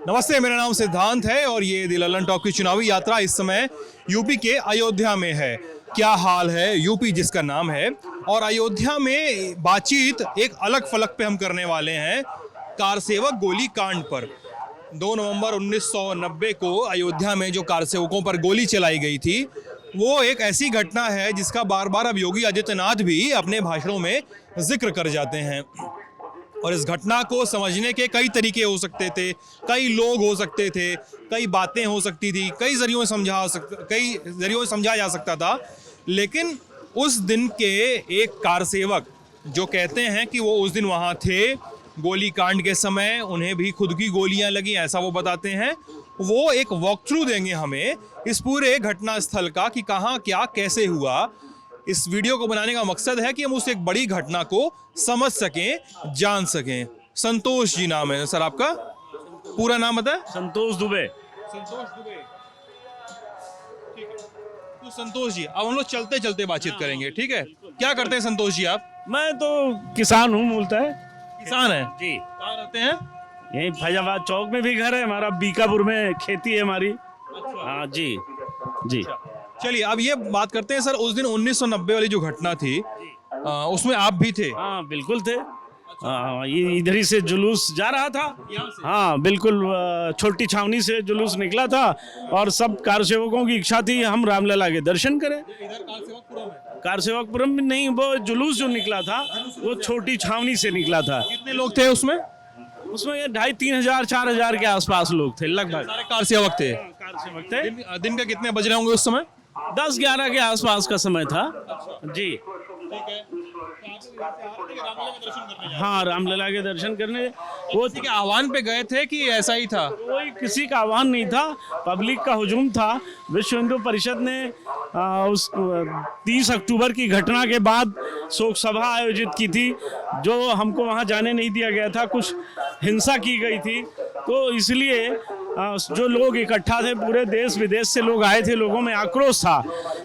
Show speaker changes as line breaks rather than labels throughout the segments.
नमस्ते, मेरा नाम सिद्धांत है और ये द ललन टॉक की चुनावी यात्रा इस समय यूपी के अयोध्या में है। क्या हाल है यूपी जिसका नाम है, और अयोध्या में बातचीत एक अलग फलक पे हम करने वाले हैं कार सेवक गोली कांड पर। 2 नवंबर 1990 को अयोध्या में जो कार सेवकों पर गोली चलाई गई थी, वो एक ऐसी घटना है जिसका बार बार अब योगी आदित्यनाथ भी अपने भाषणों में जिक्र कर जाते हैं। और इस घटना को समझने के कई तरीके हो सकते थे, कई लोग हो सकते थे, कई बातें हो सकती थी, कई जरियों से समझा जा सकता था। लेकिन उस दिन के एक कार सेवक जो कहते हैं कि वो उस दिन वहाँ थे, गोली कांड के समय उन्हें भी खुद की गोलियां लगी, ऐसा वो बताते हैं। वो एक वॉक थ्रू देंगे हमें इस पूरे घटना स्थल का कि कहाँ क्या कैसे हुआ। इस वीडियो को बनाने का मकसद है कि हम उस एक बड़ी घटना को समझ सकें, जान सकें। संतोष जी नाम है सर आपका, पूरा नाम बताएं।
संतोष दुबे।
संतोष दुबे, ठीक है। तो संतोष जी, अब हम लोग चलते चलते बातचीत करेंगे, ठीक है। क्या करते हैं संतोष जी आप?
मैं तो किसान हूँ मूलतः।
किसान है
जी।
कहाँ रहते हैं?
यही फैजाबाद चौक में भी घर है हमारा, बीकापुर में खेती है हमारी। हाँ जी जी।
चलिए अब ये बात करते हैं सर, उस दिन 1990 वाली जो घटना थी उसमें आप भी थे?
हाँ बिल्कुल थे। ये इधर ही से जुलूस जा रहा था। हाँ बिल्कुल, छोटी छावनी से जुलूस निकला था और सब कार सेवकों की इच्छा थी हम रामलला के दर्शन करें। कार सेवकपुरम में नहीं, वो जुलूस जो निकला था वो छोटी छावनी से निकला था।
कितने लोग थे उसमें?
उसमें 2,500-3,000 4,000 के आसपास लोग थे लगभग।
सारे कार सेवक थे?
कार सेवक थे।
दिन का कितने बज रहे होंगे उस समय?
10-11 के आसपास का समय था। जी हाँ, रामलला के दर्शन करने। वो
किसी के आह्वान पे गए थे कि ऐसा ही था?
कोई किसी का आह्वान नहीं था, पब्लिक का हुजूम था। विश्व हिंदू परिषद ने उस 30 अक्टूबर की घटना के बाद शोक सभा आयोजित की थी, जो हमको वहाँ जाने नहीं दिया गया था। कुछ हिंसा की गई थी, तो इसलिए जो लोग इकट्ठा थे, पूरे देश विदेश से लोग आए थे, लोगों में आक्रोश था।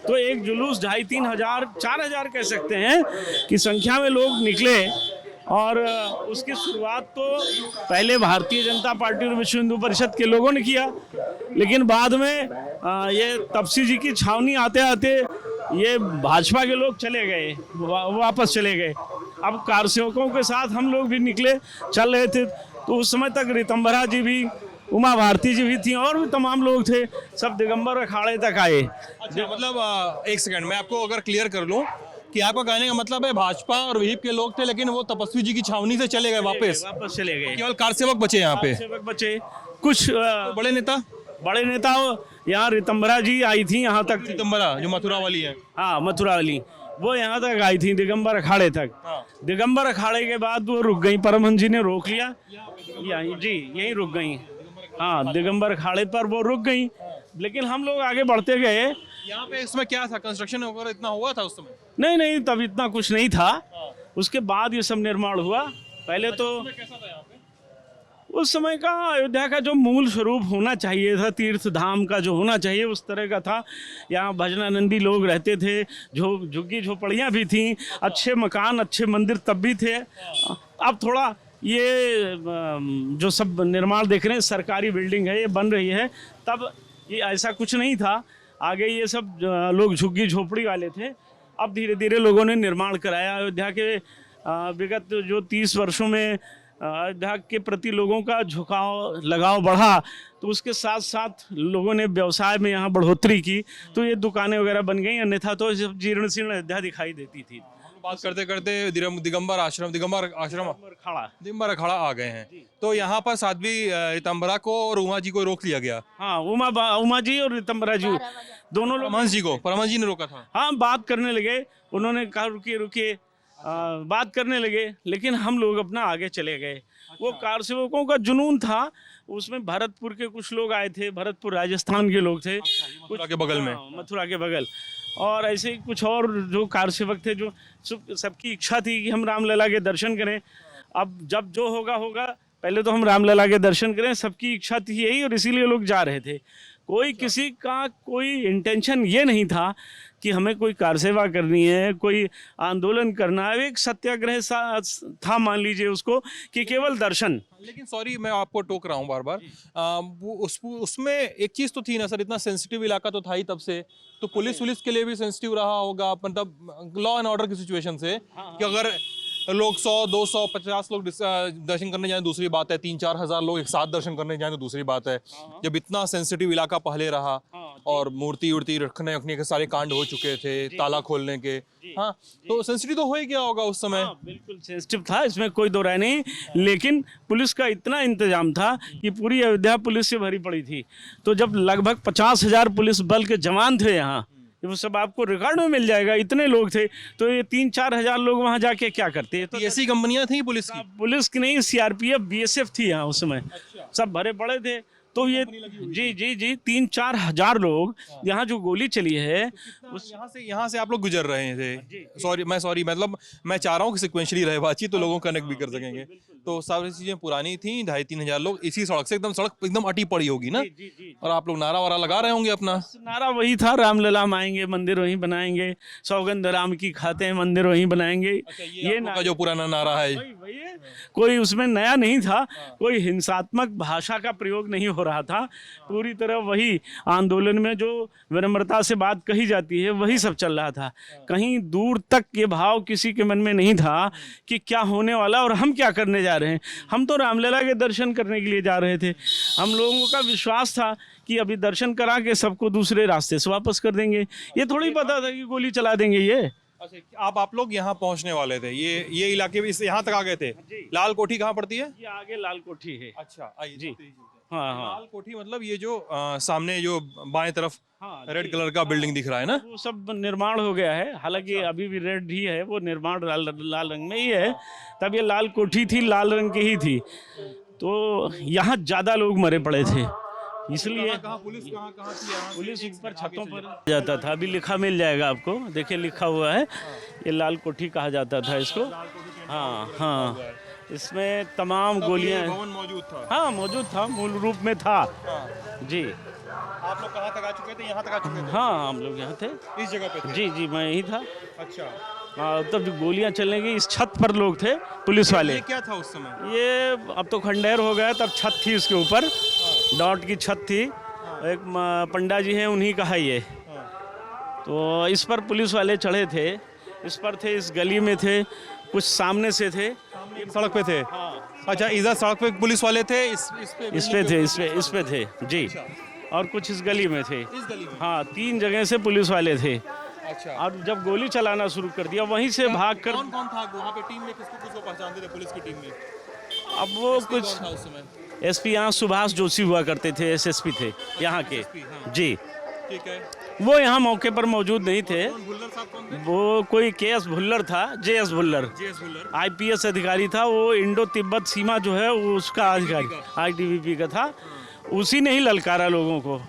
तो एक जुलूस 2,500-3,000 4,000 कह सकते हैं कि संख्या में लोग निकले। और उसकी शुरुआत तो पहले भारतीय जनता पार्टी और विश्व हिंदू परिषद के लोगों ने किया, लेकिन बाद में ये तपसी जी की छावनी आते आते ये भाजपा के लोग चले गए, वापस चले गए। अब कार सेवकों के साथ हम लोग भी निकले, चल रहे थे। तो उस समय तक रितंबरा जी भी, उमा भारती जी भी थी और भी तमाम लोग थे, सब दिगंबर अखाड़े तक आए।
अच्छा, मतलब एक सेकंड मैं आपको अगर क्लियर कर लूं कि आपका कहने का मतलब है भाजपा और विहिप के लोग थे, लेकिन वो तपस्वी जी की छावनी से चले गए, वापस
चले गए।
केवल कार सेवक बचे यहाँ पे?
सेवक बचे। कुछ
बड़े नेता
यहाँ रितंबरा जी आई थी यहाँ तक।
रितंबरा जो मथुरा वाली है?
हाँ, मथुरा वाली, वो यहाँ तक आई थी दिगंबर अखाड़े तक।
हाँ।
दिगंबर अखाड़े के बाद वो रुक गई, परमहंस जी ने रोक लिया। यहीं रुक गई। हाँ, दिगंबर अखाड़े पर वो रुक गई, लेकिन हम लोग आगे बढ़ते गए।
यहाँ पे इसमें क्या था, कंस्ट्रक्शन वगैरह इतना हुआ था उस समय?
नहीं, तब इतना कुछ नहीं था। उसके बाद ये सब निर्माण हुआ। पहले तो
कैसा था यहाँ पे?
उस समय का अयोध्या का जो मूल स्वरूप होना चाहिए था, तीर्थ धाम का जो होना चाहिए, उस तरह का था। यहाँ भजनानंदी लोग रहते थे, झुग्गी झोपड़ियाँ भी थीं, अच्छे मकान, अच्छे मंदिर तब भी थे। अब थोड़ा ये जो सब निर्माण देख रहे हैं, सरकारी बिल्डिंग है, ये बन रही है, तब ये ऐसा कुछ नहीं था। आगे ये सब लोग झुग्गी झोपड़ी वाले थे। अब धीरे धीरे लोगों ने निर्माण कराया। अयोध्या के विगत जो 30 वर्षों में अयोध्या के प्रति लोगों का झुकाव लगाव बढ़ा, तो उसके साथ साथ लोगों ने व्यवसाय में यहाँ बढ़ोतरी की, तो ये दुकानें वगैरह बन गई। अन्यथा तो जीर्ण शीर्ण अयोध्या दिखाई देती थी।
बात करते करते दिगंबर अखाड़ा आ गए हैं, तो यहाँ पर साध्वी रितंबरा को और उमा जी को रोक लिया गया।
हाँ, उमा जी और रितंबरा जी दोनों लोग।
परमहंस जी ने रोका था।
हाँ, बात करने लगे, उन्होंने कहा रुकिए, बात करने लगे, लेकिन हम लोग अपना आगे चले गए। वो कार सेवकों का जुनून था। उसमें भरतपुर के कुछ लोग आए थे, भरतपुर राजस्थान के लोग थे,
मथुरा के बगल में।
मथुरा के बगल। और ऐसे ही कुछ और जो कार सेवक थे, जो सबकी इच्छा थी कि हम रामलला के दर्शन करें। अब जब जो होगा, पहले तो हम रामलला के दर्शन करें, सबकी इच्छा थी यही, और इसीलिए लोग जा रहे थे। कोई किसी का कोई इंटेंशन ये नहीं था कि हमें कोई कार सेवा करनी है, कोई आंदोलन करना है, एक सत्याग्रह था मान लीजिए उसको, कि केवल दर्शन।
लेकिन सॉरी मैं आपको टोक रहा हूँ बार बार, वो उसमें एक चीज़ तो थी ना सर, इतना सेंसिटिव इलाका तो था ही तब से, तो पुलिस के लिए भी सेंसिटिव रहा होगा, मतलब लॉ एंड ऑर्डर की सिचुएशन से, कि अगर लोग 100, 200, 50 लोग दर्शन करने जाएं दूसरी बात है, 3-4 हज़ार लोग एक साथ दर्शन करने जाएं तो दूसरी बात है। जब इतना सेंसिटिव इलाका पहले रहा और मूर्ति उर्ति रखने के सारे कांड हो चुके थे, ताला खोलने के, हाँ, तो सेंसिटिव तो हो ही गया होगा उस समय।
बिल्कुल सेंसिटिव था, इसमें कोई दो राय नहीं, लेकिन पुलिस का इतना इंतजाम था कि पूरी अयोध्या पुलिस से भरी पड़ी थी। तो जब लगभग 50,000 पुलिस बल के जवान थे यहाँ, वो सब आपको रिकॉर्ड में मिल जाएगा, इतने लोग थे, तो ये 3-4 हजार लोग वहाँ जाके क्या करते? तो
ऐसी कंपनियां थी पुलिस की?
पुलिस की नहीं, सीआरपीएफ बीएसएफ थी यहाँ उस समय। सब भरे पड़े थे, तो ये जी 3-4 हजार लोग, यहाँ जो गोली चली है
उस यहाँ से आप लोग गुजर रहे थे। सॉरी मतलब मैं चाह रहा हूँ कि सिक्वेंशली रहे बातचीत, तो लोगों कनेक्ट भी कर सकेंगे। तो सारी चीजें पुरानी थी, 2,500-3 हजार लोग इसी सड़क से, सड़क एकदम अटी पड़ी होगी ना, और आप लोग नारा वारा लगा रहे होंगे अपना।
नारा वही था, रामलला हम आएंगे, मंदिर वहीं बनाएंगे, सौगंध राम की खाते हैं, मंदिर वहीं बनाएंगे।
ये का जो पुराना नारा है,
वही है, कोई उसमें नया नहीं था, कोई हिंसात्मक भाषा का प्रयोग नहीं हो रहा था, पूरी तरह वही आंदोलन में जो विनम्रता से बात कही जाती है वही सब चल रहा था। कहीं दूर तक ये भाव किसी के मन में नहीं था कि क्या होने वाला और हम क्या करने जा रहे हैं। हम तो रामलला के दर्शन करने के लिए जा रहे थे, हम लोगों का विश्वास था कि अभी दर्शन करा के सबको दूसरे रास्ते से वापस कर देंगे, ये थोड़ी पता था कि गोली चला देंगे ये।
अच्छा, आप लोग यहाँ पहुँचने वाले थे, ये इलाके में यहाँ तक आ गए थे। लाल कोठी कहाँ पड़ती है?
ये आगे लाल कोठी है।
अच्छा, आइए
जी,
हाँ। लाल कोठी मतलब ये जो सामने जो बाएं तरफ रेड कलर का बिल्डिंग दिख रहा है ना,
वो सब निर्माण हो गया है, हालांकि अभी भी रेड ही है, वो निर्माण लाल रंग में ही है। तब ये लाल कोठी थी, लाल रंग की ही थी, तो यहाँ ज्यादा लोग मरे पड़े थे, इसलिए पुलिस ऊपर छतों पर जाता था। अभी लिखा मिल जाएगा आपको, देखिए लिखा हुआ है, ये लाल कोठी कहा जाता था इसको। हाँ, इसमें तमाम गोलियां
मौजूद था।
हाँ, मौजूद था, मूल रूप में था। जी,
आप लोग कहाँ तक आ चुके थे? यहाँ तक आ चुके थे?
हाँ, हम लोग यहाँ थे,
इस जगह पे थे?
जी, मैं यही था।
अच्छा,
तब जो गोलियां चलने की, इस छत पर लोग थे पुलिस वाले।
ये क्या था उस समय?
ये अब तो खंडहर हो गया, तब छत थी इसके ऊपर, डॉट की छत थी, एक पंडा जी हैं उन्हीं का है ये। तो इस पर पुलिस वाले चढ़े थे, इस पर थे, इस गली में थे, कुछ सामने से थे,
सड़क पे थे। अच्छा, इधर सड़क पे पुलिस वाले थे, इस
पे थे जी, और कुछ इस गली में थे।
इस गली में?
हाँ, 3 जगह से पुलिस वाले थे।
अच्छा,
और जब गोली चलाना शुरू कर दिया, वहीं से भाग कर।
कौन था वहाँ पे टीम में? किसको पहचानते थे पुलिस की टीम में?
अब वो कुछ
कौन था उस समय?
एसपी यहाँ सुभाष जोशी हुआ करते थे, एसएसपी थे यहाँ के। जी,
ठीक है।
वो यहाँ मौके पर मौजूद नहीं थे।
भुल्लर साहब कौन थे?
वो कोई केएस भुल्लर था, जेएस भुल्लर, आईपीएस अधिकारी था, वो इंडो तिब्बत सीमा जो है वो उसका अधिकारी, आईटीबीपी का था। उसी ने ही ललकारा लोगों को,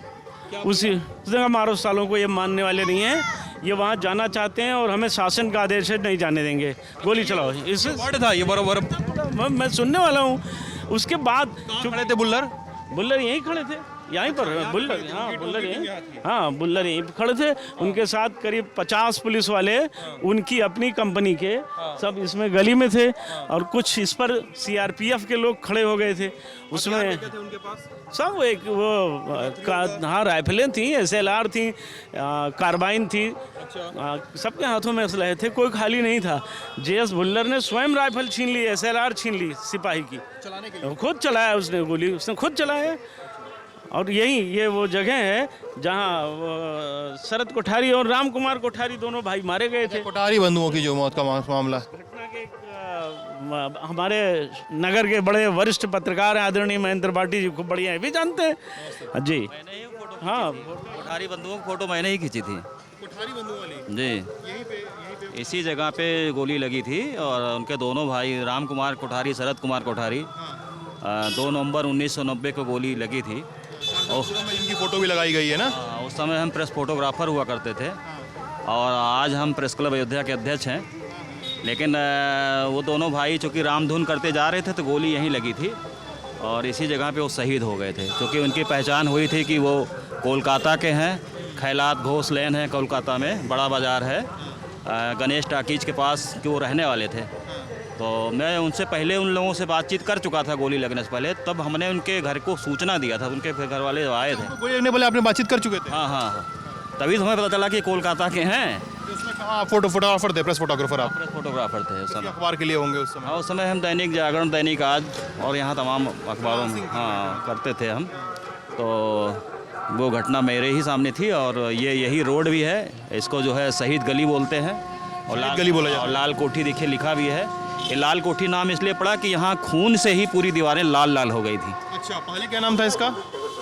उसने कहा मारो सालों को, ये मानने वाले नहीं हैं, ये वहाँ जाना चाहते हैं और हमें शासन का आदेश है, नहीं जाने देंगे, गोली चलाओ। इस
था ये बराबर
मैं सुनने वाला हूँ। उसके बाद
खड़े थे
बुल्लर यहीं खड़े थे, यहीं पर बुल्लर बुल्लर यहीं खड़े थे। उनके साथ करीब 50 पुलिस वाले उनकी अपनी कंपनी के सब इसमें गली में थे, और कुछ इस पर सीआरपीएफ के लोग खड़े हो गए थे। उसमें सब एक वो हाँ, राइफलें थी, एसएलआर थी, कार्बाइन थी, सबके हाथों में असलहे थे, कोई खाली नहीं था। जेएस भुल्लर ने स्वयं राइफल छीन ली, एसएलआर छीन ली सिपाही की, खुद चलाया उसने गोली, उसने खुद चलाया। और ये वो जगह है जहाँ शरद कोठारी और राम कुमार कोठारी दोनों भाई मारे गए थे।
कोठारी बंधुओं की जो मौत का मामला,
घटना के हमारे नगर के बड़े वरिष्ठ पत्रकार हैं आदरणीय महेंद्र भाटी जी, खूब बढ़िया है, भी जानते हैं जी। हाँ,
कोठारी बंधुओं की फोटो मैंने ही खींची थी।
कोठारी बंधु वाली
जी,
यहीं पे
इसी जगह पे गोली लगी थी, और उनके दोनों भाई राम कुमार कोठारी, शरद कुमार कोठारी, 2 नवंबर 1990 को गोली लगी थी।
इनकी फोटो भी लगाई गई है ना।
उस समय हम प्रेस फोटोग्राफर हुआ करते थे, और आज हम प्रेस क्लब अयोध्या के अध्यक्ष हैं। लेकिन वो दोनों भाई चूँकि रामधुन करते जा रहे थे तो गोली यहीं लगी थी, और इसी जगह पे वो शहीद हो गए थे। क्योंकि उनकी पहचान हुई थी कि वो कोलकाता के हैं, खैलात घोष लेन है कोलकाता में, बड़ा बाज़ार है, गणेश टाकीज के पास कि वो रहने वाले थे। तो मैं उनसे पहले उन लोगों से बातचीत कर चुका था गोली लगने से पहले, तब हमने उनके घर को सूचना दिया था, उनके घर वाले आए थे।
गोली लगने वाले आपने बातचीत कर चुके थे?
हाँ हाँ हाँ, तभी तो हमें पता चला कि कोलकाता के हैं।
उसमें कहाँ फोटोग्राफर थे, प्रेस फोटोग्राफर आप?
प्रेस फोटोग्राफर थे उस समय।
अखबार के लिए होंगे उस समय?
हाँ, उस समय हम दैनिक जागरण, दैनिक आज और यहाँ तमाम अखबारों में हाँ करते थे हम। तो वो घटना मेरे ही सामने थी और ये यही रोड भी है, इसको जो है शहीद गली बोलते हैं और लाल
गली बोला जाता है।
और लाल कोठी देखिए लिखा भी है। ये लाल कोठी नाम इसलिए पड़ा कि यहाँ खून से ही पूरी दीवारें लाल लाल हो गई थी।
अच्छा, पहले क्या नाम था इसका?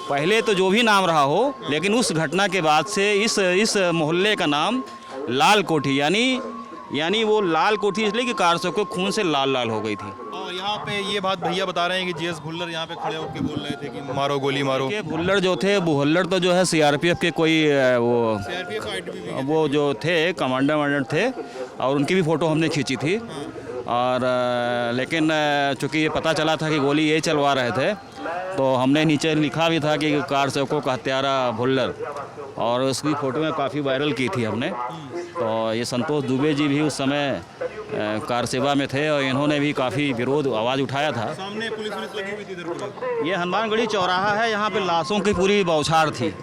पहले तो जो भी नाम रहा हो, लेकिन उस घटना के बाद से इस मोहल्ले का नाम लाल कोठी यानी वो लाल कोठी इसलिए कि कारसों को खून से लाल लाल हो गई थी।
और यहाँ पे ये बात भैया बता रहे हैं कि जीएस भुल्लर यहाँ पे खड़े होकर बोल रहे थे कि मारो गोली मारो।
के भुल्लर जो थे, भुल्लर तो जो है सीआरपीएफ के कोई वो जो थे कमांडर थे और उनकी भी फ़ोटो हमने खींची थी। और लेकिन चूँकि ये पता चला था कि गोली ये चलवा रहे थे, तो हमने नीचे लिखा भी था कि कार सेवकों का हत्यारा भुल्लर, और उसकी फ़ोटो में काफ़ी वायरल की थी हमने। तो ये संतोष दुबे जी भी उस समय कार सेवा में थे और इन्होंने भी काफ़ी विरोध आवाज़ उठाया था।
सामने पुलिस लगी हुई थी इधर।
ये हनुमानगढ़ी चौराहा है, यहाँ पे लाशों की पूरी बौछार थी,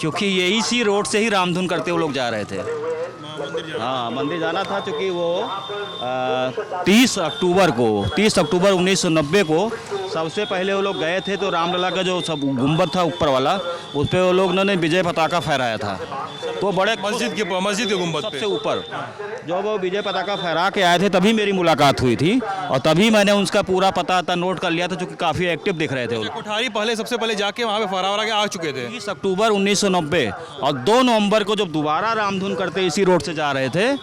क्योंकि यही सी रोड से ही रामधुन करते हुए लोग जा रहे थे। हाँ, मंदिर जाना था, क्योंकि वो 30 अक्टूबर 1990 को सबसे पहले वो लोग गए थे। तो रामलला का जो सब गुंबद था ऊपर वाला, उस पर वो लोग ने विजय पताका फहराया था। तो बड़े
मस्जिद के गुंबद
सबसे ऊपर जब वो विजय पताका फहरा के आए थे, तभी मेरी मुलाकात हुई थी और तभी मैंने उसका पूरा पता नोट कर लिया था, क्योंकि काफ़ी एक्टिव दिख रहे थे वो लोग।
कोठारी पहले सबसे पहले जाके वहाँ पे फहरा के आ चुके थे।
30 अक्टूबर 1990 और 2 नवंबर को जब दोबारा रामधुन करते इसी रोड से जा रहे थे,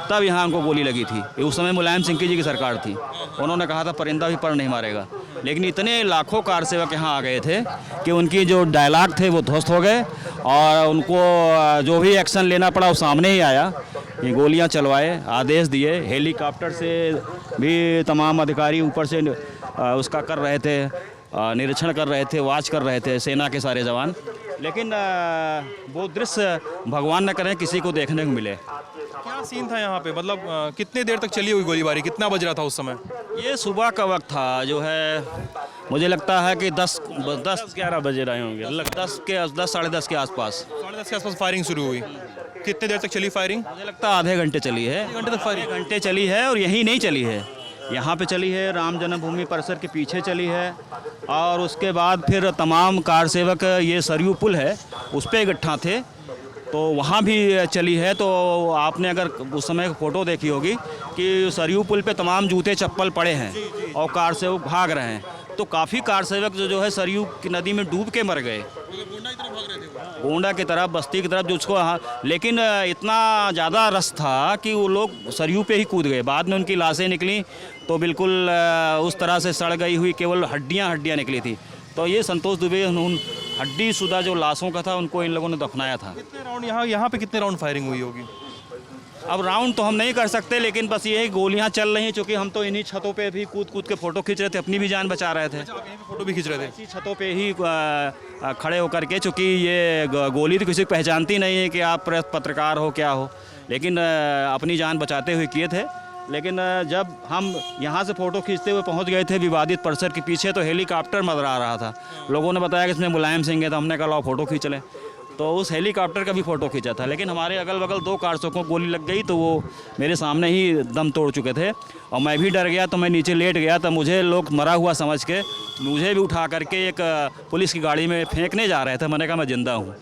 तब यहाँ उनको गोली लगी थी। उस समय मुलायम सिंह जी की सरकार थी, उन्होंने कहा था परिंदा भी पर नहीं मारेगा। लेकिन इतने लाखों कार सेवक यहाँ आ गए थे कि उनकी जो डायलॉग थे वो ध्वस्त हो गए और उनको जो भी एक्शन लेना पड़ा वो सामने ही आया। ये गोलियां चलवाए, आदेश दिए, हेलीकॉप्टर से भी तमाम अधिकारी ऊपर से उसका कर रहे थे, निरीक्षण कर रहे थे, वॉच कर रहे थे, सेना के सारे जवान। लेकिन वो दृश्य भगवान न करें किसी को देखने को मिले।
क्या सीन था यहाँ पे? मतलब कितने देर तक चली हुई गोलीबारी? कितना बज रहा था उस समय?
ये सुबह का वक्त था, जो है मुझे लगता है कि 10-11 बजे रहे होंगे, 10 साढ़े 10 के आसपास।
10:30 के आसपास फायरिंग शुरू हुई। कितने देर तक चली फायरिंग?
मुझे लगता है आधे घंटे चली है।
घंटे तक फायरिंग?
घंटे चली है, और यहीं नहीं चली है, यहाँ पे चली है, राम जन्मभूमि परिसर के पीछे चली है। और उसके बाद फिर तमाम कार सेवक, ये सरयू पुल है उस पर इकट्ठा थे, तो वहाँ भी चली है। तो आपने अगर उस समय फ़ोटो देखी होगी कि सरयू पुल पे तमाम जूते चप्पल पड़े हैं और कार सेवक भाग रहे हैं। तो काफ़ी कार सेवक जो है सरयू की नदी में डूब के मर गए, गोंडा की तरफ, बस्ती की तरफ, जो उसको। लेकिन इतना ज़्यादा रस था कि वो लोग सरयू पे ही कूद गए। बाद में उनकी लाशें निकली तो बिल्कुल उस तरह से सड़ गई हुई, केवल हड्डियाँ निकली थी। तो ये संतोष दुबे हड्डी शुदा जो लाशों का था, उनको इन लोगों ने दफनाया था।
कितने राउंड यहाँ पे कितने राउंड फायरिंग हुई होगी?
अब राउंड तो हम नहीं कर सकते, लेकिन बस ये गोलियां चल रही हैं, क्योंकि हम तो इन्हीं छतों पे भी कूद के फ़ोटो खींच रहे थे, अपनी भी जान बचा रहे थे।
फोटो भी खींच रहे थे
इसी छतों पे ही खड़े होकर के, चूँकि ये गोली तो किसी को पहचानती नहीं है कि आप पत्रकार हो क्या हो, लेकिन अपनी जान बचाते हुए किए थे। लेकिन जब हम यहाँ से फ़ोटो खींचते हुए पहुँच गए थे विवादित परिसर के पीछे, तो हेलीकॉप्टर मंडरा रहा था। लोगों ने बताया कि इसमें मुलायम सिंह है, तो हमने कहा लो फ़ोटो खींच लें। तो उस हेलीकॉप्टर का भी फ़ोटो खींचा था, लेकिन हमारे अगल बगल 2 कारसों को गोली लग गई, तो वो मेरे सामने ही दम तोड़ चुके थे और मैं भी डर गया। तो मैं नीचे लेट गया, तो मुझे लोग मरा हुआ समझ के मुझे भी उठा करके एक पुलिस की गाड़ी में फेंकने जा रहे थे। मैंने कहा मैं ज़िंदा हूँ।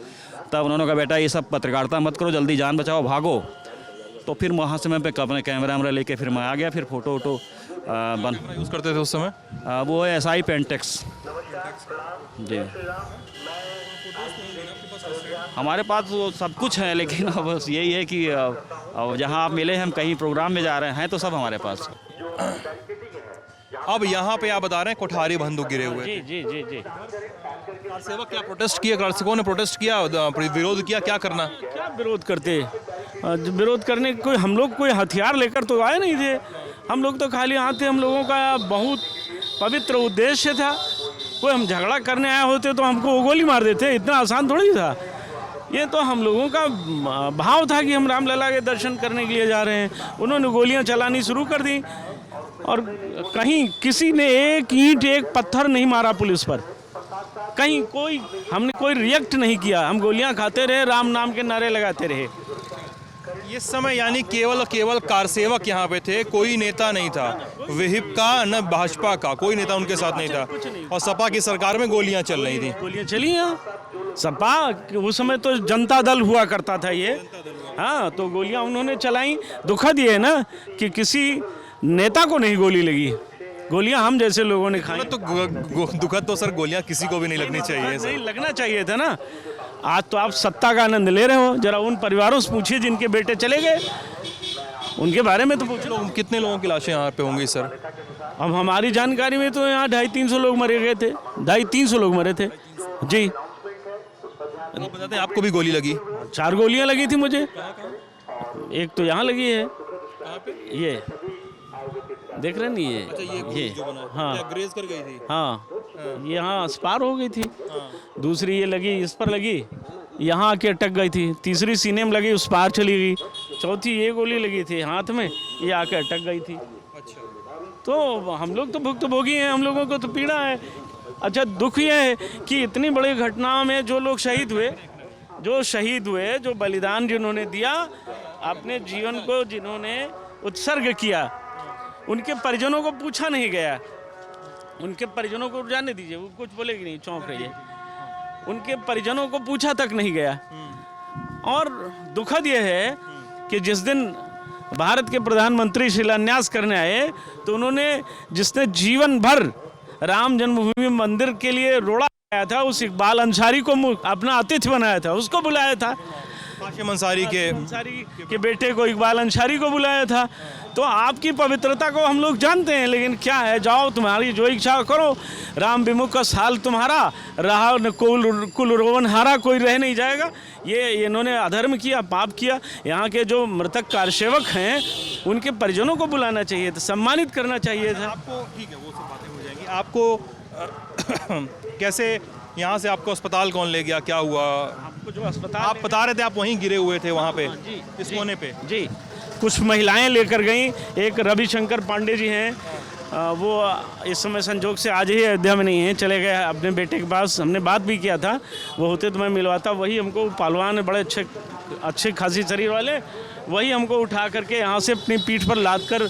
तब उन्होंने कहा बेटा ये सब पत्रकारिता मत करो, जल्दी जान बचाओ, भागो। तो फिर वहाँ से मैं अपने कैमरा लेके फिर मैं आ गया। फिर फ़ोटो
यूज़ करते थे उस समय?
वो SI पेंटेक्स जी। हमारे पास वो सब कुछ है, लेकिन बस यही है कि अब जहाँ आप मिले, हम कहीं प्रोग्राम में जा रहे हैं, तो सब हमारे पास।
अब यहाँ पे आप बता रहे हैं कोठारी बंदूक गिरे हुए।
जी जी जी जी।
कार सेवक क्या प्रोटेस्ट किया? कार सेवकों ने प्रोटेस्ट किया, विरोध किया, क्या करना?
क्या विरोध करते? विरोध करने कोई, हम लोग कोई हथियार लेकर तो आए नहीं थे, हम लोग तो खाली आते, हम लोगों का बहुत पवित्र उद्देश्य था। कोई हम झगड़ा करने आए होते तो हमको वो गोली मार देते, इतना आसान थोड़ी था। ये तो हम लोगों का भाव था कि हम रामलला के दर्शन करने के लिए जा रहे हैं। उन्होंने गोलियां चलानी शुरू कर दी और कहीं किसी ने एक ईंट एक पत्थर नहीं मारा पुलिस पर, कहीं हमने कोई रिएक्ट नहीं किया। हम गोलियां खाते रहे, राम नाम के नारे लगाते रहे।
इस समय यानी केवल और केवल कारसेवक यहाँ पे थे, कोई नेता नहीं था, विहिप का न भाजपा का कोई नेता उनके साथ नहीं था, और सपा की सरकार में गोलियां चल रही थी।
गोलियां चली हैं। सपा उस समय तो जनता दल हुआ करता था ये, हाँ, तो गोलियां उन्होंने चलाई। दुखद ये है ना कि किसी नेता को नहीं गोली लगी, गोलियां हम जैसे लोगों ने खाई।
तो दुखद तो सर गोलियां किसी को भी नहीं लगनी चाहिए सर।
नहीं लगना चाहिए था ना। आज तो आप सत्ता का आनंद ले रहे हो, जरा उन परिवारों से पूछिए जिनके बेटे चले गए, उनके बारे में तो पूछो।
कितने लोगों की लाशें यहाँ पे होंगी सर?
अब हमारी जानकारी में तो यहाँ 250-300 लोग मरे गए थे, 250-300 लोग मरे थे जी।
वो बताते हैं आपको भी गोली लगी?
4 गोलियां लगी थी मुझे। एक तो यहाँ लगी है, ये देख रहे नहीं, ये हाँ
ग्रेज कर गई थी।
हाँ, ये यहाँ स्पार हो गई थी। दूसरी ये लगी, इस पर लगी, यहाँ आके अटक गई थी। तीसरी सीने में लगी, उस पार चली गई। चौथी ये गोली लगी थी हाथ में, ये आके अटक गई थी। तो हम लोग तो भुक्तभोगी हैं, हम लोगों को तो पीड़ा है। अच्छा, दुख ये है कि इतनी बड़ी घटनाओं में जो लोग शहीद हुए, जो बलिदान जिन्होंने दिया, अपने जीवन को जिन्होंने उत्सर्ग किया, उनके परिजनों को पूछा नहीं गया। उनके परिजनों को जाने दीजिए, वो कुछ बोलेगी नहीं, चौंक रही है। उनके परिजनों को पूछा तक नहीं गया। और दुखद यह है कि जिस दिन भारत के प्रधानमंत्री शिलान्यास करने आए, तो उन्होंने जिसने जीवन भर राम जन्मभूमि मंदिर के लिए रोड़ा आया था, उस इकबाल अंसारी को अपना अतिथि बनाया था, उसको बुलाया था।
हाशिम अंसारी
के बेटे को, इकबाल अंसारी को बुलाया था। तो आपकी पवित्रता को हम लोग जानते हैं, लेकिन क्या है, जाओ तुम्हारी जो इच्छा करो, राम विमुख का साल तुम्हारा रहा न, कुल रोवन हारा, कोई रह नहीं जाएगा। ये इन्होंने अधर्म किया, पाप किया। यहाँ के जो मृतक कारसेवक हैं, उनके परिजनों को बुलाना चाहिए था, सम्मानित करना चाहिए था।
आपको ठीक है, वो सब बातें हो जाएंगी। आपको कैसे यहाँ से आपको अस्पताल कौन ले गया, क्या हुआ?
आपको जो अस्पताल
आप बता रहे थे आप वहीं गिरे हुए थे वहाँ पे, इस कोने पे।
जी, कुछ महिलाएं लेकर गईं। एक रविशंकर पांडे जी हैं, वो इस समय संजोग से आज ही अयोध्या में नहीं है, चले गए अपने बेटे के पास। हमने बात भी किया था, वो होते तो मैं मिलवाता। वही हमको, पहलवान बड़े अच्छे खासी शरीर वाले, वही हमको उठा करके यहाँ से अपनी पीठ पर लाद कर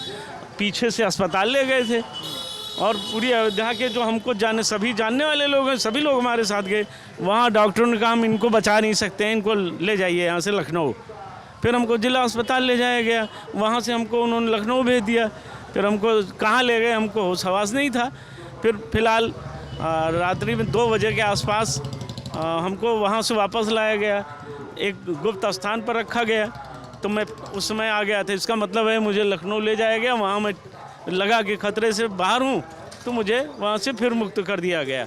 पीछे से अस्पताल ले गए थे। और पूरी अयोध्या के जो हमको सभी जानने वाले लोग हैं, सभी लोग हमारे साथ गए। वहाँ डॉक्टरों ने कहा हम इनको बचा नहीं सकते हैं, इनको ले जाइए यहाँ से लखनऊ। फिर हमको जिला अस्पताल ले जाया गया, वहाँ से हमको उन्होंने लखनऊ भेज दिया। फिर हमको कहाँ ले गए, हमको होश हवास नहीं था। फिर फिलहाल रात्रि में 2 बजे के आसपास हमको वहाँ से वापस लाया गया, एक गुप्त स्थान पर रखा गया। तो मैं उस समय आ गया था, इसका मतलब है मुझे लखनऊ ले जाया गया, वहाँ मैं लगा कि खतरे से बाहर हूँ, तो मुझे वहाँ से फिर मुक्त कर दिया गया।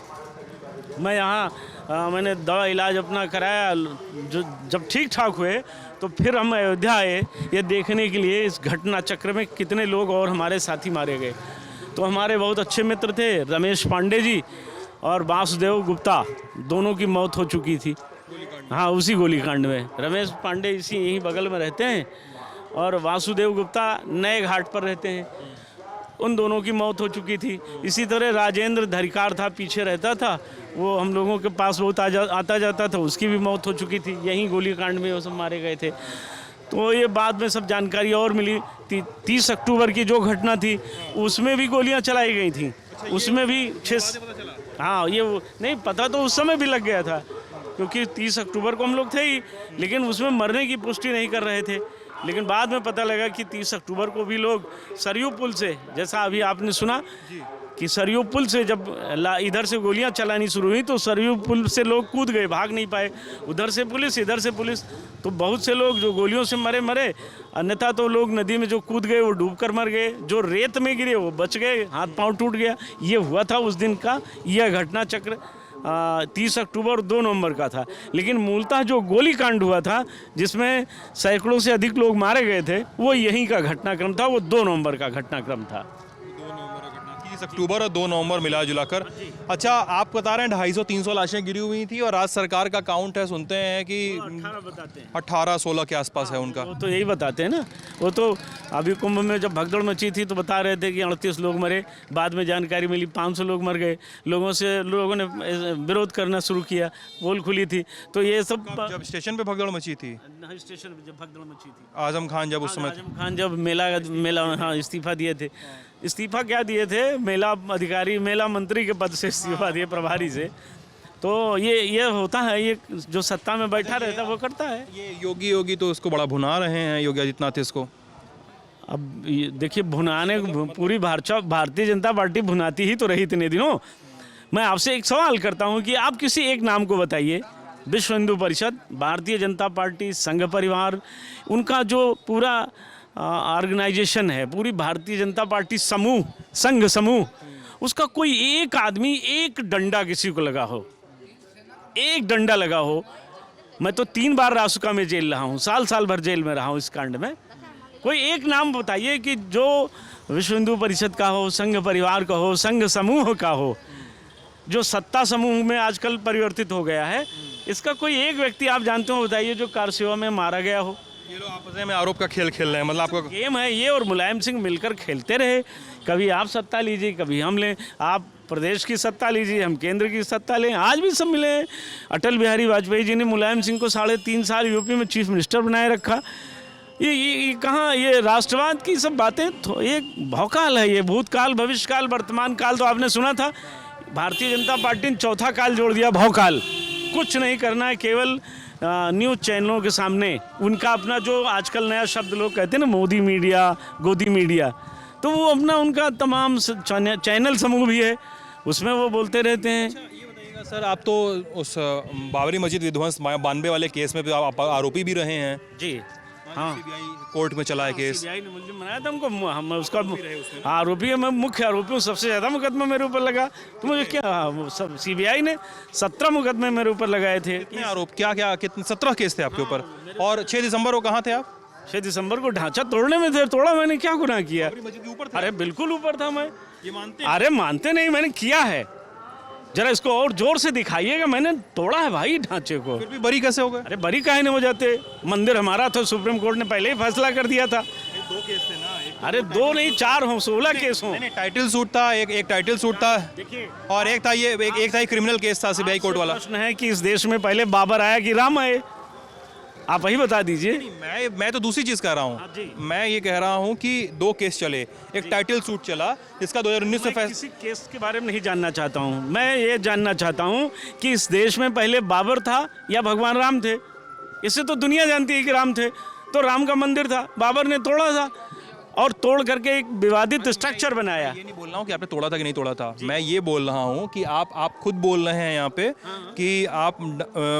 मैं यहाँ मैंने दवा इलाज अपना कराया, जो जब ठीक ठाक हुए तो फिर हम अयोध्या आए ये देखने के लिए इस घटना चक्र में कितने लोग और हमारे साथी मारे गए। तो हमारे बहुत अच्छे मित्र थे रमेश पांडे जी और वासुदेव गुप्ता, दोनों की मौत हो चुकी थी। हाँ, उसी गोलीकांड में। रमेश पांडे इसी यहीं बगल में रहते हैं और वासुदेव गुप्ता नए घाट पर रहते हैं, उन दोनों की मौत हो चुकी थी। इसी तरह राजेंद्र धरिकार था, पीछे रहता था, वो हम लोगों के पास बहुत आता जाता था, उसकी भी मौत हो चुकी थी। यहीं गोलीकांड में वो सब मारे गए थे। तो ये बाद में सब जानकारी और मिली। 30 अक्टूबर की जो घटना थी उसमें भी गोलियां चलाई गई थी, उसमें भी 6। हाँ, ये नहीं पता तो उस समय भी लग गया था, क्योंकि 30 अक्टूबर को हम लोग थे ही, लेकिन उसमें मरने की पुष्टि नहीं कर रहे थे। लेकिन बाद में पता लगा कि 30 अक्टूबर को भी लोग सरयू पुल से, जैसा अभी आपने सुना कि सरयू पुल से जब इधर से गोलियां चलानी शुरू हुई तो सरयू पुल से लोग कूद गए, भाग नहीं पाए। उधर से पुलिस, इधर से पुलिस, तो बहुत से लोग जो गोलियों से मरे, अन्यथा तो लोग नदी में जो कूद गए वो डूबकर मर गए, जो रेत में गिरे वो बच गए, हाथ पांव टूट गया। ये हुआ था उस दिन का यह घटना चक्र 30 अक्टूबर और 2 नवंबर का था। लेकिन मूलतः जो गोलीकांड हुआ था जिसमें सैकड़ों से अधिक लोग मारे गए थे, वो यहीं का घटनाक्रम था, वो 2 नवंबर का घटनाक्रम था।
30 अक्टूबर और 2 नवंबर मिला जुलाकर। अच्छा, आप बता रहे हैं 250-300 लाशें गिरी हुई थी और राज्य सरकार का काउंट है, सुनते हैं कि
18 बताते हैं।
18-16 के आसपास है उनका।
वो तो यही बताते हैं ना। वो तो अभी कुंभ में जब भगदड़ मची थी तो बता रहे थे कि 38 लोग मरे, बाद में जानकारी मिली 500 लोग मर गए। लोगों ने विरोध करना शुरू किया, पोल खुली थी। तो ये सब
जब स्टेशन पे भगदड़ मची थी,
स्टेशन पे जब भगदड़ मची थी,
आजम खान जब उस समय
आजम खान जब मेला हाँ इस्तीफा दिए थे। इस्तीफा क्या दिए थे, मेला अधिकारी मेला मंत्री के पद से इस्तीफा दिए, प्रभारी से। तो ये होता है, ये जो सत्ता में बैठा रहता है वो करता है।
ये योगी तो उसको बड़ा भुना रहे हैं, योगी आदित्यनाथ इसको।
अब देखिए, भुनाने पूरी भारतीय जनता पार्टी भुनाती ही तो रही इतने दिनों। मैं आपसे एक सवाल करता हूं कि आप किसी एक नाम को बताइए, विश्व हिंदू परिषद, भारतीय जनता पार्टी, संघ परिवार, उनका जो पूरा ऑर्गेनाइजेशन है, पूरी भारतीय जनता पार्टी समूह, संघ समूह, उसका कोई एक आदमी एक डंडा किसी को लगा हो, एक डंडा लगा हो। मैं तो 3 बार रासुका में जेल रहा हूँ, साल भर जेल में रहा हूँ इस कांड में। कोई एक नाम बताइए कि जो विश्व हिंदू परिषद का हो, संघ परिवार का हो, संघ समूह का हो, जो सत्ता समूह में आजकल परिवर्तित हो गया है, इसका कोई एक व्यक्ति आप जानते हो बताइए जो कार सेवा में मारा गया हो।
ये लोग आपस में आरोप का खेल खेल रहे हैं, मतलब आपको
गेम है ये, और मुलायम सिंह मिलकर खेलते रहे। कभी आप सत्ता लीजिए, कभी हम लें, आप प्रदेश की सत्ता लीजिए, हम केंद्र की सत्ता लें। आज भी सब मिले हैं। अटल बिहारी वाजपेयी जी ने मुलायम सिंह को 3.5 साल यूपी में चीफ मिनिस्टर बनाए रखा। ये कहाँ, ये राष्ट्रवाद की सब बातें तो एक भौकाल है। ये भूतकाल, भविष्यकाल, वर्तमान काल तो आपने सुना था। भारतीय जनता पार्टी ने चौथा काल जोड़ दिया, भौकाल। कुछ नहीं करना है, केवल न्यूज़ चैनलों के सामने उनका अपना जो आजकल नया शब्द लोग कहते हैं ना, मोदी मीडिया, गोदी मीडिया, तो वो अपना उनका तमाम चैनल समूह भी है, उसमें वो बोलते रहते हैं।
ये बताइएगा सर, आप तो उस बाबरी मस्जिद विध्वंस 92 वाले केस में भी आप आरोपी भी रहे हैं
जी हाँ,
सीबीआई कोर्ट में चला है केस।
सीबीआई ने मुलजिम बनाया था हमको, हम उसका आरोपी है, मैं मुख्य आरोपी हूँ। सबसे ज़्यादा मुकदमा मेरे ऊपर लगा, तो मुझे क्या, सब सीबीआई ने 17 मुकदमे मेरे ऊपर लगाए थे।
कितने आरोप, क्या कितने 17 केस थे आपके ऊपर? और 6 दिसंबर को कहाँ थे आप?
6 दिसंबर को ढांचा तोड़ने में थे। तोड़ा मैंने, क्या गुनाह किया?
मस्जिद के ऊपर थे?
अरे बिल्कुल ऊपर था मैं।
ये मानते
अरे मानते नहीं, मैंने किया है। जरा इसको और जोर से दिखाइएगा, मैंने तोड़ा है भाई ढांचे को।
फिर भी बरी कैसे हो गए?
अरे बरी काहे नहीं हो जाते? मंदिर हमारा था, सुप्रीम कोर्ट ने पहले ही फैसला कर दिया था।
2 केस थे ना,
अरे 2 नहीं 4 हों, 16 केस हों।
नहीं, टाइटल सूट था, एक टाइटल सूट था,
देखिए,
और एक था ये क्रिमिनल केस था सीबीआई कोर्ट वाला।
प्रश्न है कि इस देश में पहले बाबर आया कि राम आए? आप वही बता दीजिए।
मैं तो दूसरी चीज कह रहा
हाँ जी।
हूँ। मैं ये कह रहा हूँ कि 2 केस चले, एक टाइटल सूट चला जिसका 2019 में
मैं किसी केस के बारे में नहीं जानना चाहता हूँ। मैं ये जानना चाहता हूँ कि इस देश में पहले बाबर था या भगवान राम थे? इससे तो दुनिया जानती है कि राम थे। तो राम का मंदिर था, बाबर ने तोड़ा था, और तोड़ करके एक विवादित स्ट्रक्चर बनाया।
ये नहीं बोल रहा हूँ कि आपने तोड़ा था कि नहीं तोड़ा था, मैं ये बोल रहा हूँ कि आप खुद बोल रहे हैं यहाँ पे कि आप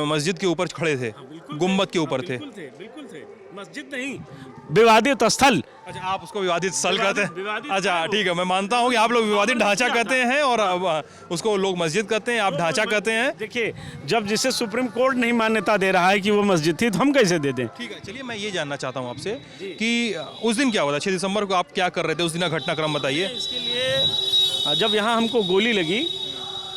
मस्जिद के ऊपर खड़े थे, गुम्बद के ऊपर थे।
बिल्कुल थे, मस्जिद नहीं, विवादित स्थल।
अच्छा, आप उसको विवादित स्थल कहते हैं?
विवादित
अच्छा
स्थल।
ठीक है, मैं मानता हूँ कि आप लोग विवादित ढांचा कहते हैं और उसको लोग मस्जिद कहते हैं, आप ढांचा कहते हैं।
देखिए, जब जिसे सुप्रीम कोर्ट नहीं मान्यता दे रहा है कि वो मस्जिद थी, तो हम कैसे दे दें?
ठीक है, चलिए मैं ये जानना चाहता हूँ आपसे कि उस दिन क्या हुआ था, 6 दिसंबर को आप क्या कर रहे थे उस दिन का घटनाक्रम बताइए।
इसके लिए जब यहाँ हमको गोली लगी,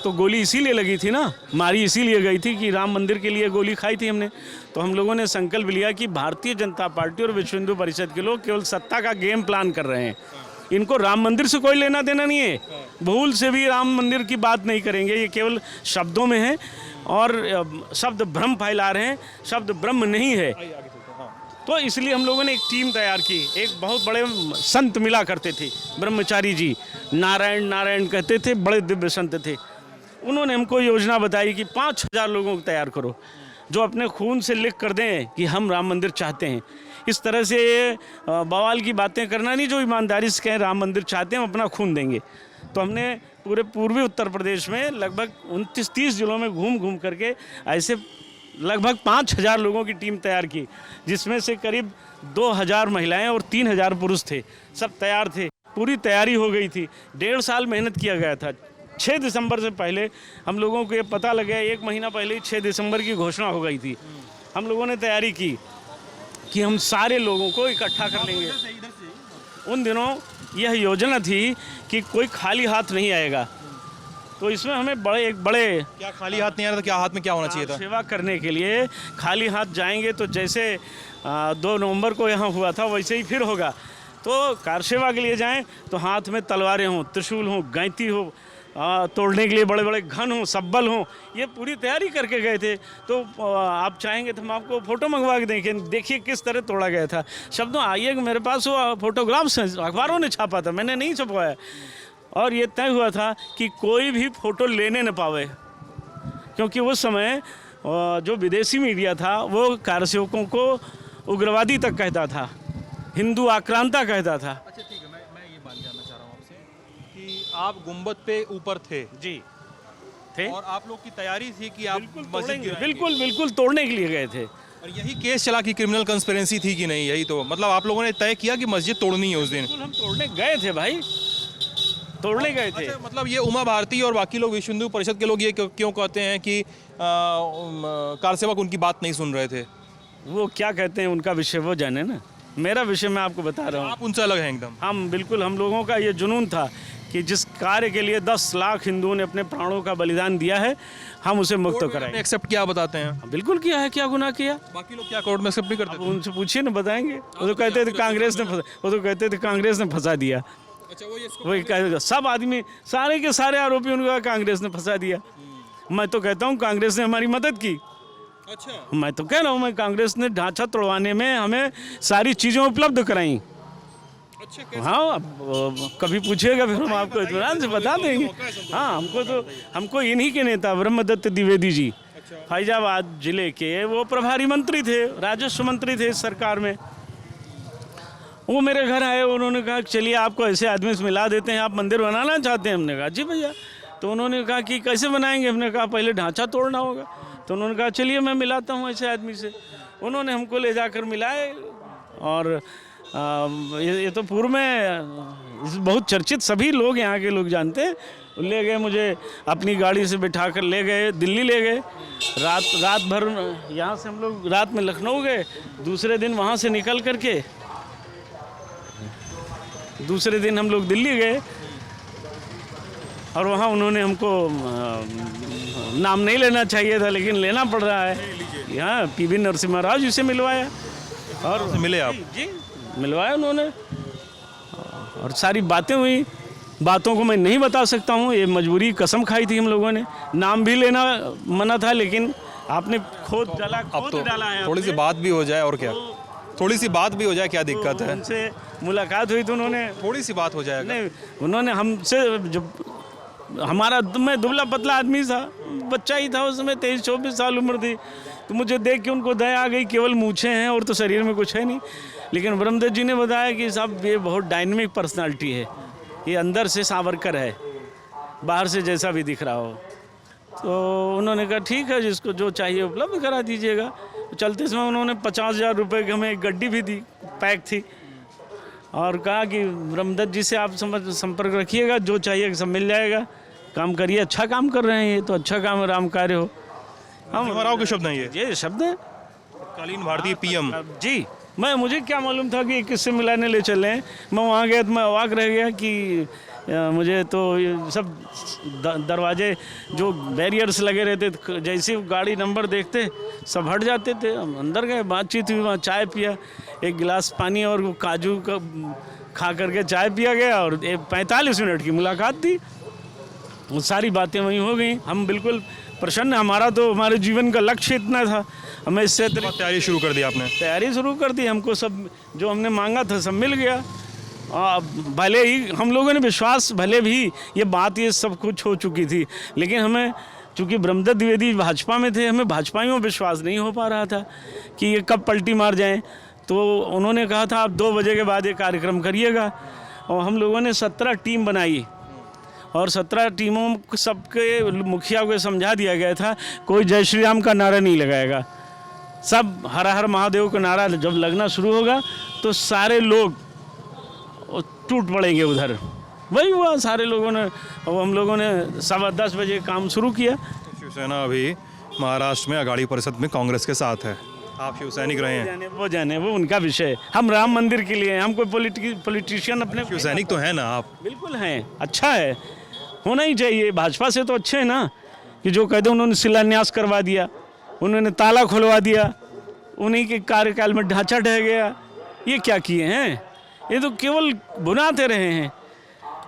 तो गोली इसीलिए लगी थी ना, मारी इसीलिए गई थी कि राम मंदिर के लिए गोली खाई थी हमने। तो हम लोगों ने संकल्प लिया कि भारतीय जनता पार्टी और विश्व हिंदू परिषद के लोग केवल सत्ता का गेम प्लान कर रहे हैं, इनको राम मंदिर से कोई लेना देना नहीं है। भूल से भी राम मंदिर की बात नहीं करेंगे, ये केवल शब्दों में है और शब्द भ्रम फैला रहे हैं, शब्द ब्रह्म नहीं है। तो इसलिए हम लोगों ने एक टीम तैयार की। एक बहुत बड़े संत मिला करते थे, ब्रह्मचारी जी, नारायण नारायण कहते थे, बड़े दिव्य संत थे। उन्होंने हमको योजना बताई कि 5000 लोगों को तैयार करो जो अपने खून से लिख कर दें कि हम राम मंदिर चाहते हैं। इस तरह से बवाल की बातें करना नहीं, जो ईमानदारी से कहें राम मंदिर चाहते हैं, हम अपना खून देंगे। तो हमने पूरे पूर्वी उत्तर प्रदेश में लगभग 29-30 जिलों में घूम घूम करके ऐसे लगभग 5000 लोगों की टीम तैयार की, जिसमें से करीब 2000 महिलाएं और 3000 पुरुष थे। सब तैयार थे, पूरी तैयारी हो गई थी। 1.5 साल मेहनत किया गया था। 6 दिसंबर से पहले हम लोगों को ये पता लग गया, 1 महीना पहले ही 6 दिसंबर की घोषणा हो गई थी। हम लोगों ने तैयारी की कि हम सारे लोगों को इकट्ठा कर लेंगे। उन दिनों यह योजना थी कि कोई खाली हाथ नहीं आएगा। तो इसमें हमें बड़े
क्या खाली हाथ नहीं आ रहा था? क्या हाथ में क्या होना चाहिए था?
सेवा करने के लिए खाली हाथ जाएंगे तो जैसे 2 नवंबर को यहाँ हुआ था वैसे ही फिर होगा। तो कार सेवा के लिए जाएं तो हाथ में तलवारें हों, त्रिशूल हों, गैंती हो, तोड़ने के लिए बड़े बड़े घन हों, सब्बल हों, ये पूरी तैयारी करके गए थे। तो आप चाहेंगे तो हम आपको फ़ोटो मंगवा के देखें, देखिए किस तरह तोड़ा गया था। शब्दों आइए, मेरे पास वो फोटोग्राफ्स हैं, अखबारों ने छापा था, मैंने नहीं छपवाया। और ये तय हुआ था कि कोई भी फ़ोटो लेने न पावे, क्योंकि उस समय जो विदेशी मीडिया था वो कारसेवकों को उग्रवादी तक कहता था, हिंदू आक्रांता कहता था।
अच्छा ठीक है, मैं ये बात जानना चाह रहा हूँ आपसे कि आप गुंबद पे ऊपर थे
जी थे,
और आप लोग की तैयारी थी कि आप मस्जिद गिराएंगे।
बिल्कुल तोड़ने के लिए गए थे।
और यही केस चला कि क्रिमिनल कंस्पिरेंसी थी कि नहीं? यही तो मतलब आप लोगों ने तय किया कि मस्जिद तोड़नी है उस दिन।
बिल्कुल हम तोड़ने गए थे भाई, तोड़ने गए थे।
अच्छा, मतलब ये उमा भारती और बाकी लोग विश्व हिंदू परिषद के लोग ये क्यों कहते हैं कि कार सेवक उनकी बात नहीं सुन रहे थे?
वो क्या कहते हैं उनका विषय वो जाने ना, मेरा विषय मैं आपको बता रहा हूँ।
आप उनसे अलग हैं एकदम।
हम बिल्कुल, हम लोगों का ये जुनून था कि जिस कार्य के लिए 10 लाख हिंदुओं ने अपने प्राणों का बलिदान दिया है, हम उसे मुक्त कराएंगे।
एक्सेप्ट किया बताते हैं?
बिल्कुल किया है, क्या गुनाह किया।
बाकी लोग क्या कोर्ट में एक्सेप्ट नहीं करते थे?
उनसे पूछिए ना, बताएंगे। वो तो कहते थे कांग्रेस ने फंसा दिया।
अच्छा,
वही कह, सब आदमी, सारे के सारे आरोपी उनका कांग्रेस ने फंसा दिया। मैं तो कहता हूँ कांग्रेस ने हमारी मदद की।
अच्छा,
मैं तो कह रहा हूँ, मैं कांग्रेस ने ढांचा तोड़वाने में हमें सारी चीज़ें उपलब्ध कराई।
अच्छा,
हाँ, अब कभी पूछिएगा फिर हम आपको इत्मीनान से बता देंगे। हाँ, हमको इन्हीं के नेता ब्रह्मदत्त द्विवेदी जी, फैजाबाद जिले के वो प्रभारी मंत्री थे, राजस्व मंत्री थे इस सरकार में। वो मेरे घर आए, उन्होंने कहा चलिए आपको ऐसे आदमी से मिला देते हैं, आप मंदिर बनाना चाहते हैं? हमने कहा जी भैया। तो उन्होंने कहा कि कैसे बनाएंगे? हमने कहा पहले ढांचा तोड़ना होगा। तो उन्होंने कहा चलिए मैं मिलाता हूँ ऐसे आदमी से। उन्होंने हमको ले जाकर मिलाए, और ये तो पूर्व में बहुत चर्चित, सभी लोग यहाँ के लोग जानते हैं। ले गए मुझे, अपनी गाड़ी से बिठा कर ले गए, दिल्ली ले गए। रात भर यहाँ से हम लोग रात में लखनऊ गए, दूसरे दिन वहाँ से निकल करके दूसरे दिन हम लोग दिल्ली गए। और वहाँ उन्होंने हमको, नाम नहीं लेना चाहिए था लेकिन लेना पड़ रहा है, यहाँ पीवी नरसिम्हा राव जी से मिलवाया। और
मिले आप?
जी मिलवाया उन्होंने, और सारी बातें हुई। बातों को मैं नहीं बता सकता हूँ, ये मजबूरी, कसम खाई थी हम लोगों ने। नाम भी लेना मना था, लेकिन आपने खोद डाला,
अब तो
डाला है।
थोड़ी सी बात भी हो जाए, और क्या, थोड़ी सी बात भी हो जाए, क्या दिक्कत है?
उनसे मुलाकात हुई तो उन्होंने,
थोड़ी सी बात हो जाएगा।
नहीं, उन्होंने हमसे, जब मैं दुबला पतला आदमी था, बच्चा ही था उस समय, 23-24 साल उम्र थी, तो मुझे देख के उनको दया आ गई। केवल मूछें हैं और तो शरीर में कुछ है नहीं। लेकिन ब्रह्मदत्त जी ने बताया कि साहब ये बहुत डायनेमिक पर्सनालिटी है, ये अंदर से सावरकर है, बाहर से जैसा भी दिख रहा हो। तो उन्होंने कहा ठीक है, जिसको जो चाहिए उपलब्ध करा दीजिएगा। चलते समय उन्होंने 50,000 रुपये की हमें एक गड्डी भी दी, पैक थी, और कहा कि ब्रह्मदत्त जी से आप संपर्क रखिएगा, जो चाहिए सब मिल जाएगा, काम करिए, अच्छा काम कर रहे हैं, ये तो अच्छा काम है, राम कार्य हो।
राव के शब्द हैं
ये शब्द है,
कालीन भारतीय पीएम
जी। मुझे क्या मालूम था कि किससे मिलाने ले चले हैं। मैं वहाँ गया तो मैं अवाक रह गया कि मुझे तो ये सब दरवाजे जो बैरियर्स लगे रहते, जैसे गाड़ी नंबर देखते सब हट जाते थे। हम अंदर गए, बातचीत हुई, वहाँ चाय पिया, एक गिलास पानी और काजू का खा करके चाय पिया गया, और 45 मिनट की मुलाकात थी। वो सारी बातें वहीं हो गई। हम बिल्कुल प्रसन्न, हमारे जीवन का लक्ष्य इतना था, हमें इससे
तैयारी शुरू कर दी आपने?
तैयारी शुरू कर दी, हमको सब जो हमने मांगा था सब मिल गया। भले ही हम लोगों ने विश्वास, भले भी ये सब कुछ हो चुकी थी, लेकिन हमें, चूँकि ब्रह्मदत्त द्विवेदी भाजपा में थे, हमें भाजपा में विश्वास नहीं हो पा रहा था कि ये कब पलटी मार जाएं। तो उन्होंने कहा था आप 2 बजे के बाद ये कार्यक्रम करिएगा, और हम लोगों ने 17 टीम बनाई, और 17 टीमों सबके मुखिया को समझा दिया गया था कोई जय श्री राम का नारा नहीं लगाएगा, सब हर हर महादेव का नारा जब लगना शुरू होगा तो सारे लोग टूट पड़ेंगे उधर। वही हुआ, सारे लोगों ने, और हम लोगों ने 10:15 बजे काम शुरू किया।
शिवसेना अभी महाराष्ट्र में अघाड़ी परिषद में कांग्रेस के साथ है, आप शिव सैनिक रहे हैं,
वो जाने वो उनका विषय है। हम राम मंदिर के लिए हैं, हम कोई पॉलिटिशियन अपने
शिव सैनिक तो हैं ना आप?
बिल्कुल हैं, अच्छा है, होना ही चाहिए। भाजपा से तो अच्छे हैं ना, कि जो कहते उन्होंने शिलान्यास करवा दिया, उन्होंने ताला खुलवा दिया, उन्हीं के कार्यकाल में ढांचा ढह गया। ये क्या किए हैं? ये तो केवल बुनाते रहे हैं,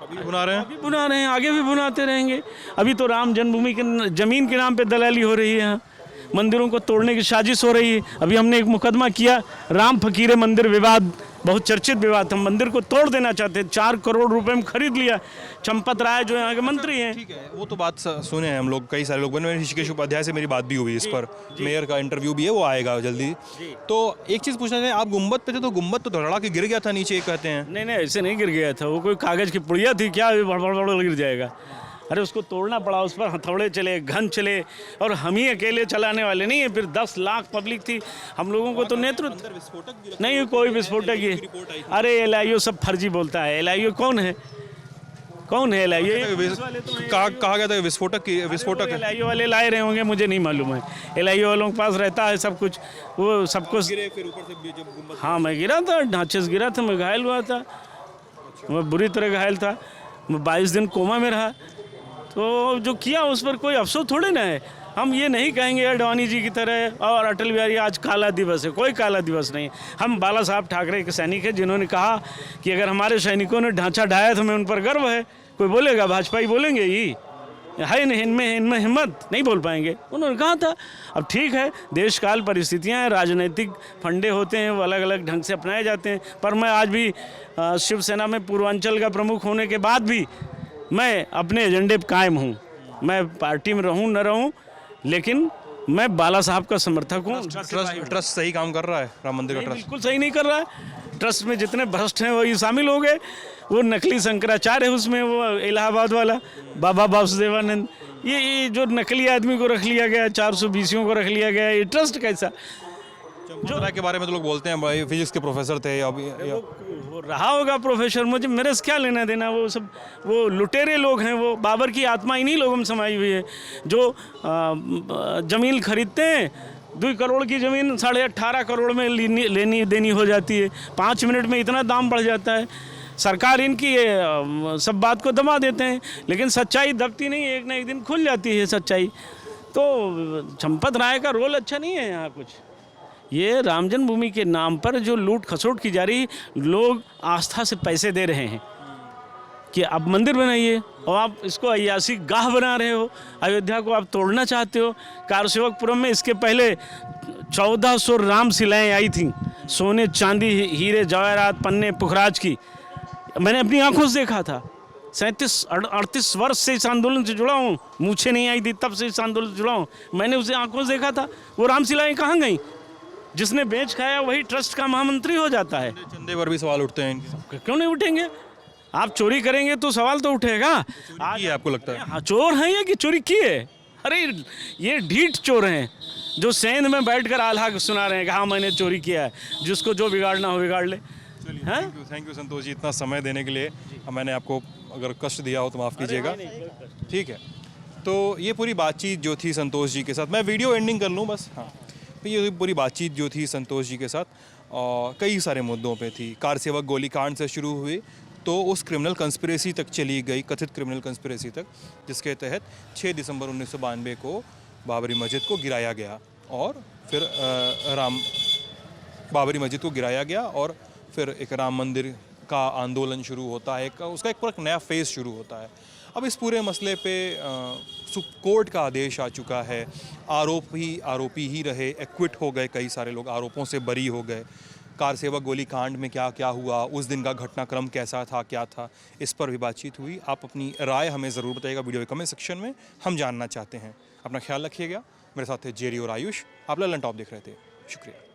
अभी बुना रहे हैं,
अभी बुना रहे हैं, आगे भी बुनाते रहेंगे। अभी तो राम जन्मभूमि के जमीन के नाम पे दलाली हो रही है, यहाँ मंदिरों को तोड़ने की साजिश हो रही है। अभी हमने एक मुकदमा किया, राम फकीरे मंदिर विवाद, बहुत चर्चित विवाद था, मंदिर को तोड़ देना चाहते, 4 करोड़ रुपए में खरीद लिया। चंपत राय जो यहाँ के मंत्री हैं,
ठीक है, वो तो बात सुने हैं हम लोग, कई सारे लोग बने। ऋषिकेश उपाध्याय से मेरी बात भी हुई इस पर, मेयर का इंटरव्यू भी है, वो आएगा जल्दी। तो एक चीज़ पूछना है, आप गुम्बद पे थे तो गुम्बद तो धड़ाड़ा के गिर गया था नीचे, कहते हैं।
नहीं नहीं ऐसे नहीं गिर गया था, वो कोई कागज़ की पुड़िया थी क्या, बड़ गिर जाएगा। अरे उसको तोड़ना पड़ा, उस पर हथौड़े चले, घन चले, और हम ही अकेले चलाने वाले नहीं है, फिर 10 लाख पब्लिक थी। हम लोगों को तो नेतृत्व नहीं, कोई विस्फोटक ही। अरे LIO सब फर्जी बोलता है। LIO कौन है? कौन है LIO?
कहा गया था विस्फोटक
LIO वाले लाए रहे होंगे, मुझे नहीं मालूम है। LIO वालों के पास रहता है सब कुछ, वो सब कुछ। हाँ मैं गिरा था, ढांचे से गिरा था, मैं घायल हुआ था, मैं बुरी तरह घायल था, मैं 22 दिन कोमा में रहा। तो जो किया उस पर कोई अफसोस थोड़े ना है। हम ये नहीं कहेंगे अडवाणी जी की तरह और अटल बिहारी आज काला दिवस है, कोई काला दिवस नहीं। हम बाला साहब ठाकरे के सैनिक हैं, जिन्होंने कहा कि अगर हमारे सैनिकों ने ढांचा ढाया तो हमें उन पर गर्व है। कोई बोलेगा, भाजपा ही बोलेंगे, ये है इनमें हिम्मत नहीं बोल पाएंगे, उन्होंने कहा था। अब ठीक है, देश काल परिस्थितियाँ हैं, राजनीतिक फंडे होते हैं, वो अलग अलग ढंग से अपनाए जाते हैं। पर मैं आज भी शिवसेना में पूर्वांचल का प्रमुख होने के बाद भी मैं अपने एजेंडे पर कायम हूँ। मैं पार्टी में रहूँ न रहूँ, लेकिन मैं बाला साहब का समर्थक हूँ।
ट्रस्ट सही काम कर रहा है, राम मंदिर का ट्रस्ट
बिल्कुल सही नहीं कर रहा है। ट्रस्ट में जितने भ्रष्ट हैं वही शामिल हो गए। वो नकली शंकराचार्य है उसमें, वो इलाहाबाद वाला बाबा वासुदेवानंद, ये जो नकली आदमी को रख लिया गया, 420 को रख लिया गया, ये ट्रस्ट कैसा?
जो के बारे में तो लोग बोलते हैं भाई फिजिक्स के प्रोफेसर थे, अभी
वो रहा होगा प्रोफेसर, मुझे मेरे से क्या लेना देना। वो सब वो लुटेरे लोग हैं, वो बाबर की आत्मा इन्हीं लोगों में समाई हुई है, जो ज़मीन खरीदते हैं, 2 करोड़ की ज़मीन 18.5 करोड़ में लेनी देनी हो जाती है, 5 मिनट में इतना दाम बढ़ जाता है। सरकार इनकी सब बात को दबा देते हैं, लेकिन सच्चाई दबती नहीं, एक ना एक दिन खुल जाती है सच्चाई। तो चंपत राय का रोल अच्छा नहीं है यहाँ कुछ। ये राम जन्मभूमि के नाम पर जो लूट खसोट की जा रही, लोग आस्था से पैसे दे रहे हैं कि आप मंदिर बनाइए, और आप इसको अय्यासी गाह बना रहे हो। अयोध्या को आप तोड़ना चाहते हो। कारसेवकपुरम में इसके पहले 1400 राम शिलाएँ आई थीं, सोने चांदी हीरे जवाहरात पन्ने पुखराज की। मैंने अपनी आंखों से देखा था। 37-38 वर्ष से इस आंदोलन से जुड़ा हूँ, मूछें नहीं आई थी तब से इस आंदोलन से जुड़ा हूँ। मैंने उसे आंखों से देखा था। वो रामशिलाएँ कहाँ गई? जिसने बेच खाया वही ट्रस्ट का महामंत्री हो जाता है।
चंदे पर भी सवाल उठते हैं,
क्यों नहीं उठेंगे? आप चोरी करेंगे तो सवाल तो उठेगा।
आज आपको लगता है
हाँ, चोर हैं ये कि चोरी की है? अरे ये ढीठ चोर हैं जो सेंध में बैठकर आल्हा सुना रहे हैं कि हाँ मैंने चोरी किया है, जिसको जो बिगाड़ना हो बिगाड़ ले।
थैंक यू संतोष जी, इतना समय देने के लिए। मैंने आपको अगर कष्ट दिया हो तो माफ़ कीजिएगा, ठीक है। तो ये पूरी बातचीत जो थी संतोष जी के साथ, मैं वीडियो एंडिंग कर लूँ बस। हाँ, तो ये पूरी बातचीत जो थी संतोष जी के साथ कई सारे मुद्दों पे थी। कार सेवक गोलीकांड से शुरू हुई तो उस क्रिमिनल कंस्पिरेसी तक चली गई, कथित क्रिमिनल कंस्पिरेसी तक, जिसके तहत 6 दिसंबर 1992 को बाबरी मस्जिद को गिराया गया, और फिर बाबरी मस्जिद को गिराया गया, और फिर एक राम मंदिर का आंदोलन शुरू होता है, उसका एक पूरा नया फेज़ शुरू होता है। अब इस पूरे मसले पे कोर्ट का आदेश आ चुका है। आरोपी ही रहे, एक्विट हो गए, कई सारे लोग आरोपों से बरी हो गए। कार सेवक गोलीकांड में क्या क्या हुआ, उस दिन का घटनाक्रम कैसा था, क्या था, इस पर भी बातचीत हुई। आप अपनी राय हमें ज़रूर बताइएगा वीडियो के कमेंट सेक्शन में, हम जानना चाहते हैं। अपना ख्याल रखिएगा। मेरे साथ थे जेरी और आयुष। आप ललन टॉप देख रहे थे, शुक्रिया।